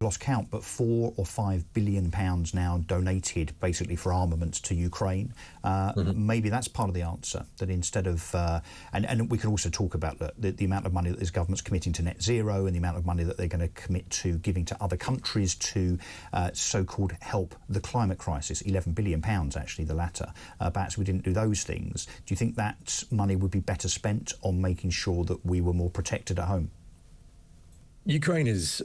lost count, but £4 or £5 billion now donated basically for armaments to Ukraine. Maybe that's part of the answer, that instead of, and we can also talk about the amount of money that this government's committing to net zero and the amount of money that they're going to commit to giving to other countries to so-called help the climate crisis, £11 billion actually, the latter. Perhaps we didn't do those things. Do you think that money would be better spent on making sure that we were more protected at home? Ukraine is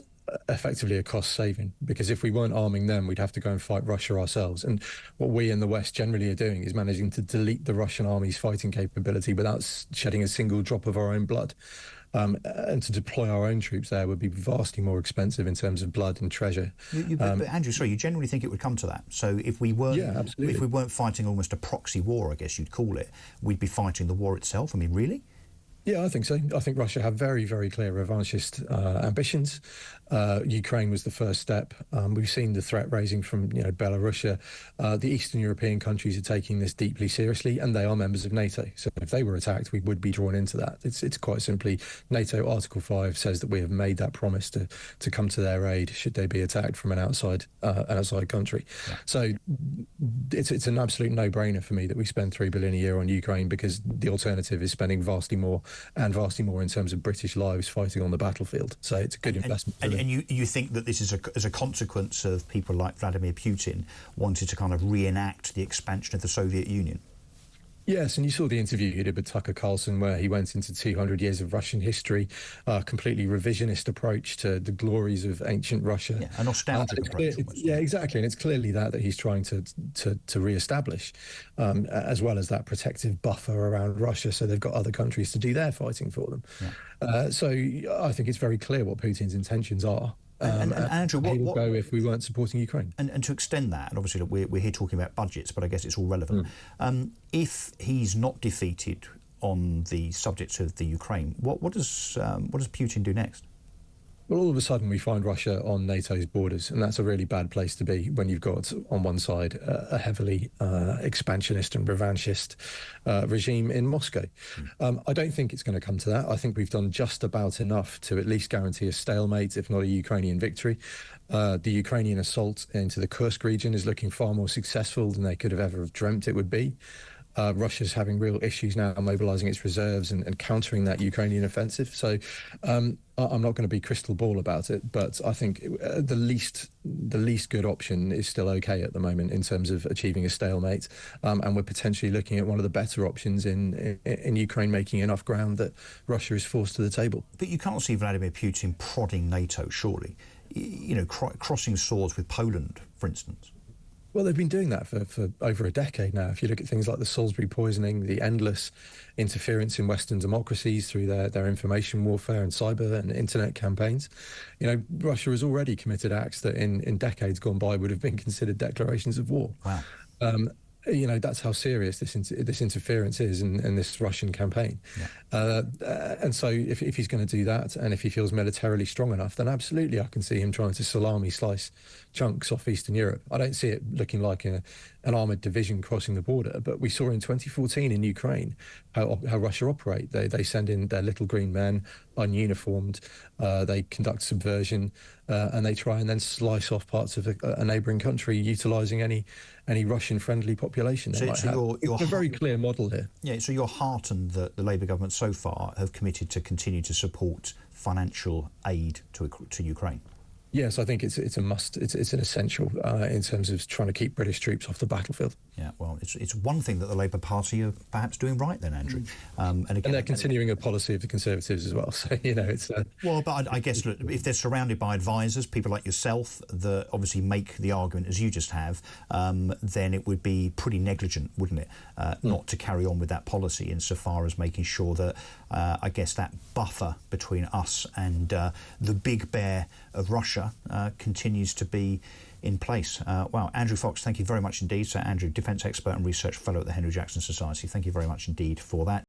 effectively a cost saving, because if we weren't arming them, we'd have to go and fight Russia ourselves. And what we in the West generally are doing is managing to delete the Russian army's fighting capability without shedding a single drop of our own blood. And to deploy our own troops there would be vastly more expensive in terms of blood and treasure. But Andrew, sorry, you generally think it would come to that? So if we weren't fighting almost a proxy war, I guess you'd call it, we'd be fighting the war itself? I mean, really? Yeah, I think so. I think Russia have very, very clear revanchist ambitions. Ukraine was the first step. We've seen the threat raising from Belarus. The Eastern European countries are taking this deeply seriously, and they are members of NATO. So if they were attacked, we would be drawn into that. It's quite simply NATO Article 5 says that we have made that promise to come to their aid should they be attacked from an outside country. Yeah. So it's an absolute no-brainer for me that we spend $3 billion a year on Ukraine, because the alternative is spending vastly more in terms of British lives fighting on the battlefield. So it's a good investment. And you think that this is as a consequence of people like Vladimir Putin wanting to kind of reenact the expansion of the Soviet Union? Yes, and you saw the interview he did with Tucker Carlson, where he went into 200 years of Russian history, completely revisionist approach to the glories of ancient Russia. Yeah, a nostalgic approach. Yeah, exactly, and it's clearly that he's trying to re-establish, as well as that protective buffer around Russia, so they've got other countries to do their fighting for them. Yeah. So I think it's very clear what Putin's intentions are. And Andrew, what will go if we weren't supporting Ukraine? And to extend that, and obviously look, we're here talking about budgets, but I guess it's all relevant. If he's not defeated on the subject of the Ukraine, what does Putin do next? Well, all of a sudden we find Russia on NATO's borders, and that's a really bad place to be when you've got, on one side, a heavily expansionist and revanchist regime in Moscow. I don't think it's going to come to that. I think we've done just about enough to at least guarantee a stalemate, if not a Ukrainian victory. The Ukrainian assault into the Kursk region is looking far more successful than they could have ever dreamt it would be. Russia's having real issues now mobilising its reserves and countering that Ukrainian offensive. So I'm not going to be crystal ball about it, but I think the least good option is still okay at the moment in terms of achieving a stalemate. And we're potentially looking at one of the better options in Ukraine making enough ground that Russia is forced to the table. But you can't see Vladimir Putin prodding NATO, surely. Crossing swords with Poland, for instance. Well, they've been doing that for over a decade now. If you look at things like the Salisbury poisoning, the endless interference in Western democracies through their information warfare and cyber and internet campaigns, Russia has already committed acts that in decades gone by would have been considered declarations of war. Wow. That's how serious this interference is in this Russian campaign. Yeah. And so if he's going to do that, and if he feels militarily strong enough, then absolutely I can see him trying to salami slice chunks off Eastern Europe. I don't see it looking like an armoured division crossing the border, but we saw in 2014 in Ukraine how Russia operate. They send in their little green men, ununiformed, they conduct subversion, and they try and then slice off parts of a neighbouring country, utilising any Russian-friendly population they might have. It's a very clear model here. Yeah, so you're heartened that the Labour government so far have committed to continue to support financial aid to Ukraine? Yes, I think it's a must. It's an essential in terms of trying to keep British troops off the battlefield. Yeah, well, it's one thing that the Labour Party are perhaps doing right then, Andrew. And they're continuing a policy of the Conservatives as well. So it's well, but I guess look, if they're surrounded by advisors, people like yourself, that obviously make the argument as you just have, then it would be pretty negligent, wouldn't it, not to carry on with that policy insofar as making sure that I guess that buffer between us and the big bear of Russia continues to be in place. Wow, Andrew Fox, thank you very much indeed. So Andrew, Defence Expert and Research Fellow at the Henry Jackson Society, thank you very much indeed for that.